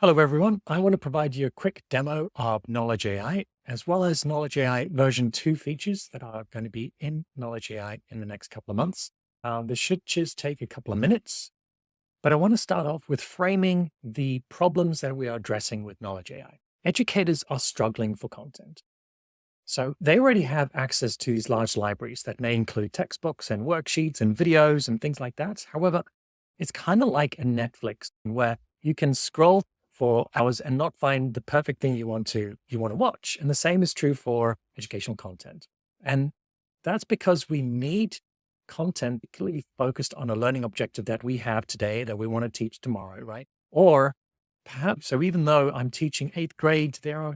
Hello, everyone. I want to provide you a quick demo of Knowledge AI, as well as Knowledge AI version 2 features that are going to be in Knowledge AI in the next couple of months. This should just take a couple of minutes, but I want to start off with framing the problems that we are addressing with Knowledge AI. Educators are struggling for content. So they already have access to these large libraries that may include textbooks and worksheets and videos and things like that. However, it's kind of like a Netflix where you can scroll for hours and not find the perfect thing you want to watch. And the same is true for educational content. And that's because we need content clearly focused on a learning objective that we have today that we want to teach tomorrow, right? Or perhaps, so even though I'm teaching 8th grade, there are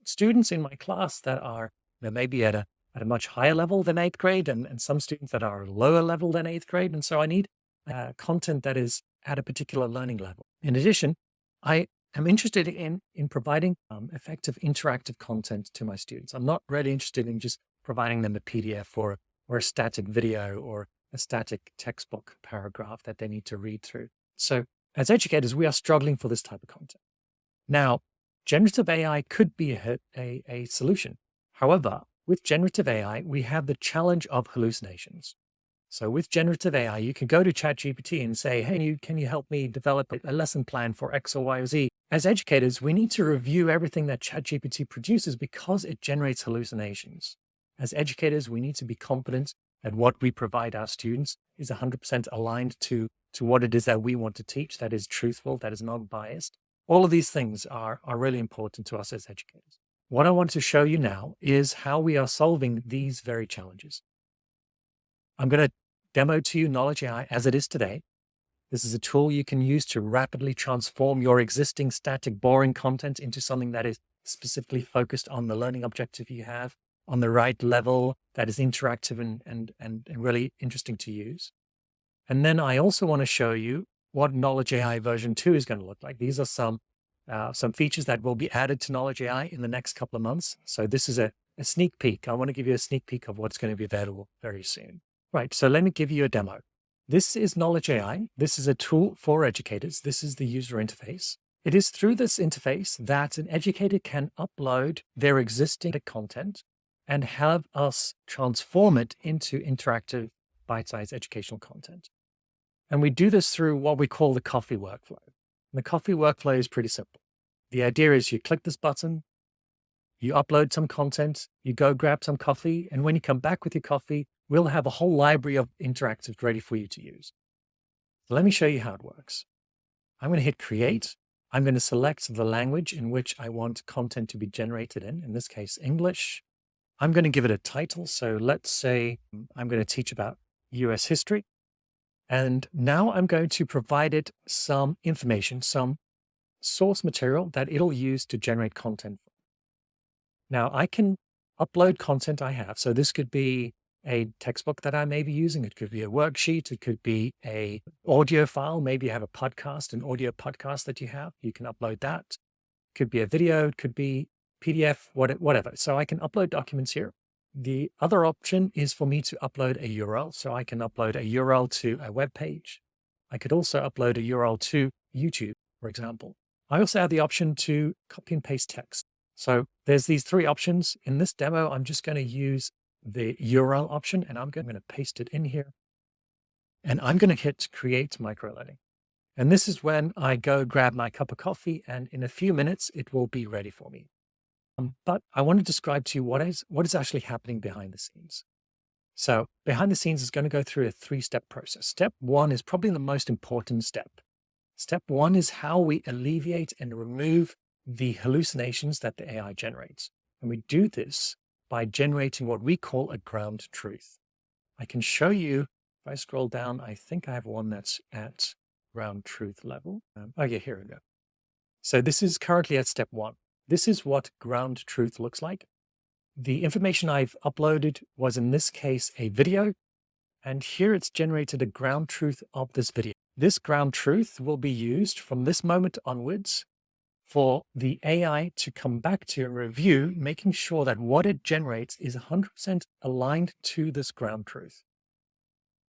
students in my class that are maybe at a much higher level than 8th grade and some students that are lower level than 8th grade. And so I need content that is at a particular learning level. In addition, I am interested in providing effective interactive content to my students. I'm not really interested in just providing them a PDF or a static video or a static textbook paragraph that they need to read through. So as educators, we are struggling for this type of content. Now, generative AI could be a solution. However, with generative AI, we have the challenge of hallucinations. So with generative AI, you can go to ChatGPT and say, hey, can you help me develop a lesson plan for X or Y or Z? As educators, we need to review everything that ChatGPT produces because it generates hallucinations. As educators, we need to be confident that what we provide our students is 100% aligned to what it is that we want to teach, that is truthful, that is non-biased. All of these things are really important to us as educators. What I want to show you now is how we are solving these very challenges. I'm going to demo to you Knowledge AI as it is today. This is a tool you can use to rapidly transform your existing static, boring content into something that is specifically focused on the learning objective you have, on the right level, that is interactive and really interesting to use. And then I also want to show you what Knowledge AI version 2 is going to look like. These are some features that will be added to Knowledge AI in the next couple of months. So this is a sneak peek. I want to give you a sneak peek of what's going to be available very soon. Right, so let me give you a demo. This is Knowledge AI. This is a tool for educators. This is the user interface. It is through this interface that an educator can upload their existing content and have us transform it into interactive, bite-sized educational content. And we do this through what we call the coffee workflow. And the coffee workflow is pretty simple. The idea is you click this button, you upload some content, you go grab some coffee, and when you come back with your coffee, we'll have a whole library of interactives ready for you to use. So let me show you how it works. I'm going to hit create. I'm going to select the language in which I want content to be generated in this case, English. I'm going to give it a title. So let's say I'm going to teach about US history. And now I'm going to provide it some information, some source material that it'll use to generate content. Now I can upload content I have. So this could be a textbook that I may be using. It could be a worksheet. It could be a audio file. Maybe you have a podcast, an audio podcast that you have. You can upload that. It could be a video. It could be PDF, whatever. So I can upload documents here. The other option is for me to upload a URL. So I can upload a URL to a web page. I could also upload a URL to YouTube, for example. I also have the option to copy and paste text. So there's these three options. In this demo, I'm just going to use the URL option, and I'm going to paste it in here. And I'm going to hit create microlearning. And this is when I go grab my cup of coffee, and in a few minutes, it will be ready for me. But I want to describe to you what is actually happening behind the scenes. So behind the scenes is going to go through a 3-step process. Step 1 is probably the most important step. Step 1 is how we alleviate and remove the hallucinations that the AI generates. And we do this by generating what we call a ground truth. I can show you, if I scroll down, I think I have one that's at ground truth level. Oh yeah, here we go. So this is currently at step 1. This is what ground truth looks like. The information I've uploaded was in this case a video, and here it's generated a ground truth of this video. This ground truth will be used from this moment onwards for the AI to come back to and review, making sure that what it generates is 100% aligned to this ground truth.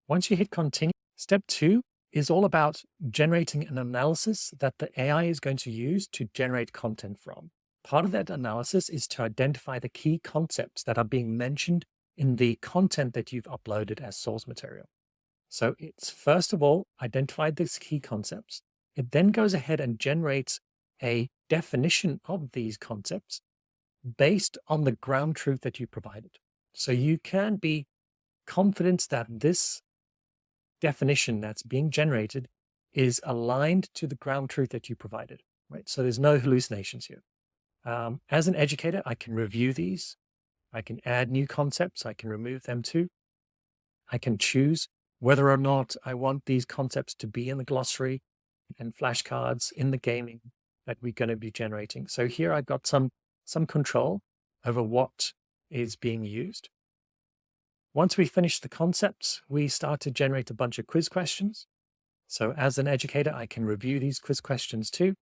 Once you hit continue, step 2 is all about generating an analysis that the AI is going to use to generate content from. Part of that analysis is to identify the key concepts that are being mentioned in the content that you've uploaded as source material. So it's first of all identified these key concepts. It then goes ahead and generates a definition of these concepts based on the ground truth that you provided. So you can be confident that this definition that's being generated is aligned to the ground truth that you provided, right? So there's no hallucinations here. As an educator, I can review these. I can add new concepts. I can remove them too. I can choose whether or not I want these concepts to be in the glossary and flashcards in the gaming that we're going to be generating. So here I've got some control over what is being used. Once we finish the concepts, we start to generate a bunch of quiz questions. So as an educator, I can review these quiz questions too.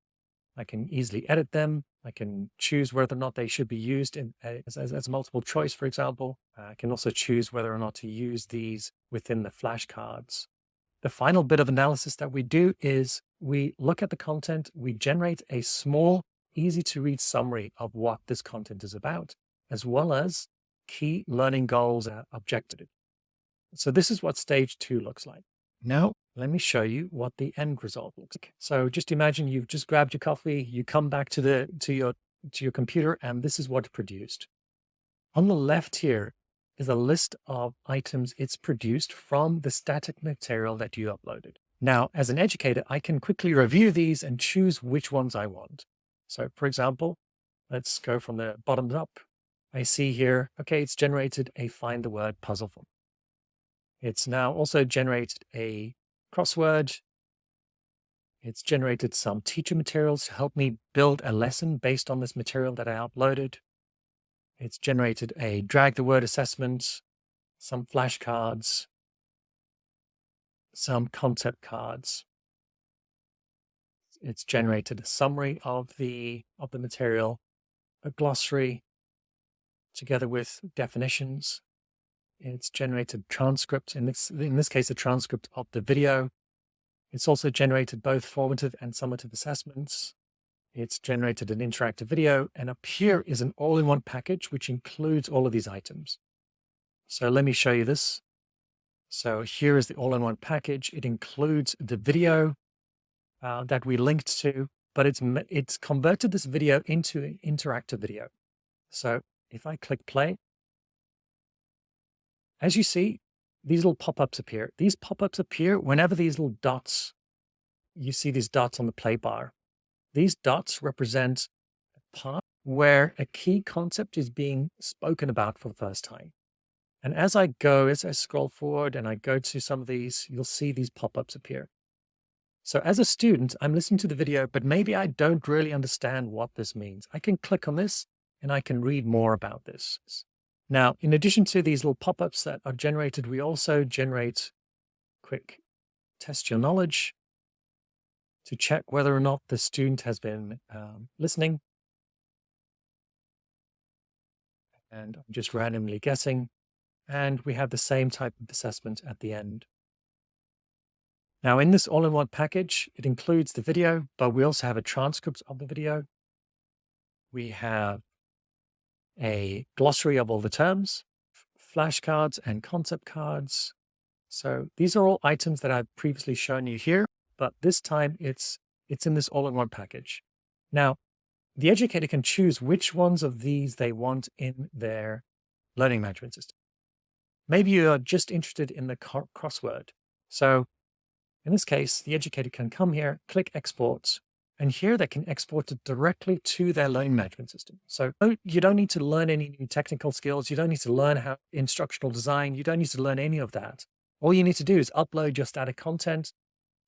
I can easily edit them. I can choose whether or not they should be used as multiple choice, for example. I can also choose whether or not to use these within the flashcards. The final bit of analysis that we do is we look at the content, we generate a small, easy to read summary of what this content is about, as well as key learning goals are objectives. So this is what stage 2 looks like. Now, let me show you what the end result looks like. So just imagine you've just grabbed your coffee, you come back to your computer, and this is what it produced. On the left here is a list of items it's produced from the static material that you uploaded. Now, as an educator, I can quickly review these and choose which ones I want. So for example, let's go from the bottom up. I see here, okay, it's generated a find the word puzzle form. It's now also generated a crossword. It's generated some teacher materials to help me build a lesson based on this material that I uploaded. It's generated a drag the word assessment, some flashcards, some concept cards. It's generated a summary of the material, a glossary, together with definitions. It's generated transcript, in this case, a transcript of the video. It's also generated both formative and summative assessments. It's generated an interactive video, and up here is an all-in-one package, which includes all of these items. So let me show you this. So here is the all-in-one package. It includes the video that we linked to, but it's converted this video into an interactive video. So if I click play, as you see, these little pop-ups appear. These pop-ups appear whenever these little dots, you see these dots on the play bar. These dots represent a part where a key concept is being spoken about for the first time. And as I scroll forward and I go to some of these, you'll see these pop-ups appear. So as a student, I'm listening to the video, but maybe I don't really understand what this means. I can click on this and I can read more about this. Now, in addition to these little pop-ups that are generated, we also generate quick test your knowledge to check whether or not the student has been listening. And I'm just randomly guessing. And we have the same type of assessment at the end. Now, in this all-in-one package, it includes the video, but we also have a transcript of the video. We have a glossary of all the terms, flashcards and concept cards. So these are all items that I've previously shown you here, but this time it's in this all-in-one package. Now, the educator can choose which ones of these they want in their learning management system. Maybe you are just interested in the crossword. So in this case, the educator can come here, click export, and here they can export it directly to their learning management system. So you don't need to learn any new technical skills. You don't need to learn how instructional design. You don't need to learn any of that. All you need to do is upload your static content,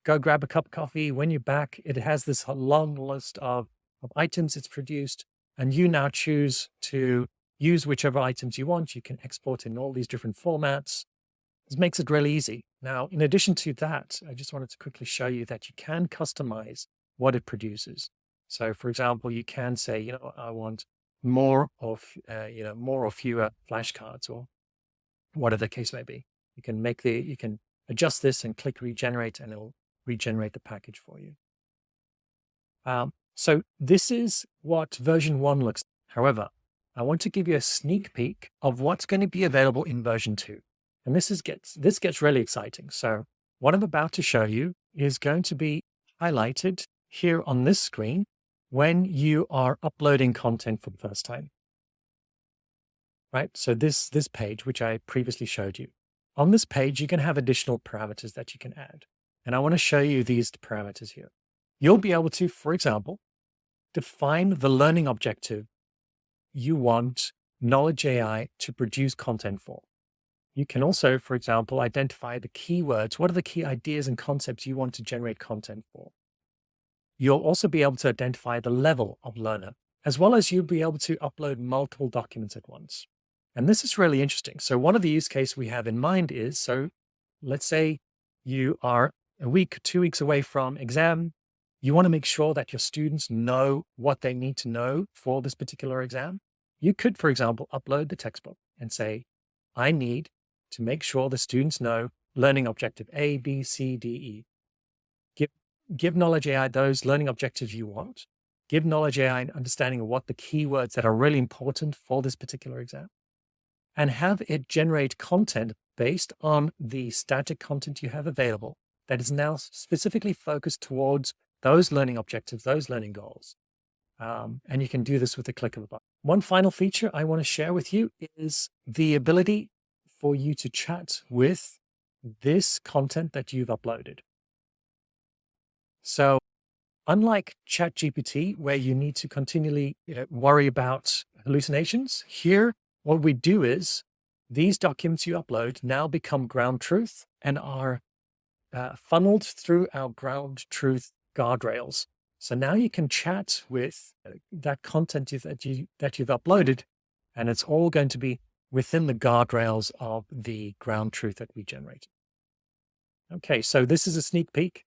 go grab a cup of coffee. When you're back, it has this long list of items it's produced, and you now choose to use whichever items you want. You can export in all these different formats. This makes it really easy. Now, in addition to that, I just wanted to quickly show you that you can customize what it produces. So for example, you can say, I want more or fewer flashcards, or whatever the case may be. You can adjust this and click regenerate, and it'll regenerate the package for you. So this is what version 1 looks like. However, I want to give you a sneak peek of what's going to be available in version 2. And this gets really exciting. So what I'm about to show you is going to be highlighted here on this screen when you are uploading content for the first time. Right? So this page, which I previously showed you. On this page, you can have additional parameters that you can add. And I want to show you these parameters here. You'll be able to, for example, define the learning objective you want Knowledge AI to produce content for. You can also, for example, identify the keywords. What are the key ideas and concepts you want to generate content for? You'll also be able to identify the level of learner, as well as you'll be able to upload multiple documents at once. And this is really interesting. So one of the use cases we have in mind is, so let's say you are a week, 2 weeks away from exam. You want to make sure that your students know what they need to know for this particular exam. You could, for example, upload the textbook and say, I need to make sure the students know learning objective A, B, C, D, E. Give Knowledge AI those learning objectives you want. Give Knowledge AI an understanding of what the keywords that are really important for this particular exam. And have it generate content based on the static content you have available that is now specifically focused towards those learning objectives, those learning goals. And you can do this with a click of a button. One final feature I want to share with you is the ability for you to chat with this content that you've uploaded. So unlike ChatGPT, where you need to continually worry about hallucinations, here, what we do is these documents you upload now become ground truth and are funneled through our ground truth guardrails. So now you can chat with that content that you've uploaded, and it's all going to be within the guardrails of the ground truth that we generated. Okay, so this is a sneak peek.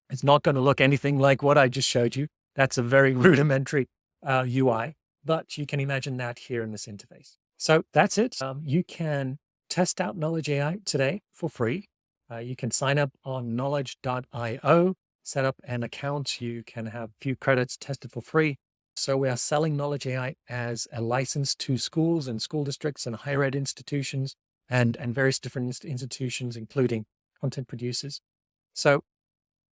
It's not going to look anything like what I just showed you. That's a very rudimentary UI, but you can imagine that here in this interface. So that's it. You can test out Knowledge AI today for free. You can sign up on knowledge.io, set up an account. You can have a few credits tested for free. So we are selling Knowledge AI as a license to schools and school districts and higher ed institutions and various different institutions, including content producers. So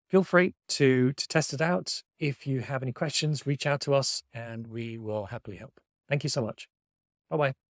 feel free to test it out. If you have any questions, reach out to us and we will happily help. Thank you so much. Bye-bye.